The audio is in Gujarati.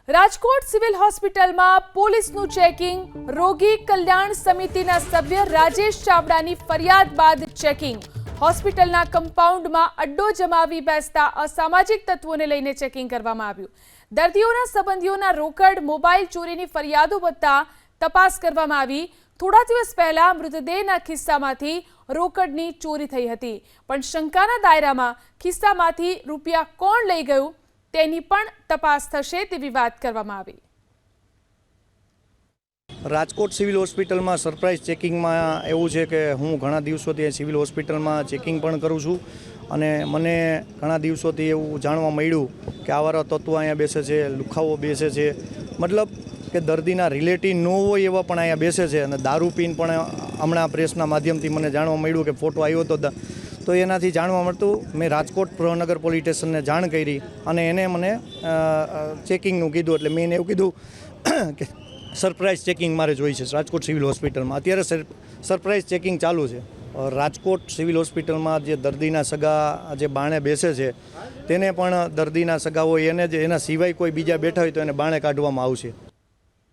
રાજકોટ સિવિલ હોસ્પિટલમાં પોલીસનું ચેકિંગ, રોગી કલ્યાણ સમિતિના સભ્ય રાજેશ ચાવડાની ફરિયાદ બાદ ચેકિંગ, હોસ્પિટલના કમ્પાઉન્ડમાં અડ્ડો જમાવી બેસતા અસામાજિક તત્વોને લઈને ચેકિંગ કરવામાં આવ્યું। દર્દીઓના સંબંધીઓના રોકડ, મોબાઈલ ચોરીની ફરિયાદો વધતા તપાસ કરવામાં આવી। થોડા દિવસ પહેલા મૃતદેહના ખિસ્સામાંથી રોકડની ચોરી થઈ હતી, પણ શંકાના દાયરામાં ખિસ્સામાંથી રૂપિયા કોણ લઈ ગયું તેની પણ તપાસ થશે તેવી વાત કરવામાં આવી। રાજકોટ સિવિલ હોસ્પિટલમાં સરપ્રાઇઝ ચેકિંગમાં એવું છે કે હું ઘણા દિવસોથી સિવિલ હોસ્પિટલમાં ચેકિંગ પણ કરું છું અને મને ઘણા દિવસોથી એવું જાણવા મળ્યું કે આવારા તત્વો અહીંયા બેસે છે, લુખાઓ બેસે છે, મતલબ કે દર્દીના રિલેટિવ ન હોય એવા પણ અહીંયા બેસે છે અને દારૂ પીને પણ હમણાં પ્રેસના માધ્યમથી મને જાણવા મળ્યું કે ફોટો આવ્યો હતો તો એનાથી જાણવા મળતું મેં રાજકોટ પ્રનગર પોલીસ સ્ટેશનને જાણ કરી અને એને મને ચેકિંગનું કીધું, એટલે મેં એને એવું કીધું કે સરપ્રાઇઝ ચેકિંગ મારે જોઈ છે રાજકોટ સિવિલ હોસ્પિટલમાં। અત્યારે સરપ્રાઇઝ ચેકિંગ ચાલુ છે। રાજકોટ સિવિલ હોસ્પિટલમાં જે દર્દીના સગા જે બાણે બેસે છે તેને પણ દર્દીના સગા હોય એને જ એના સિવાય કોઈ બીજા બેઠા હોય તો એને બાણે કાઢવામાં આવશે।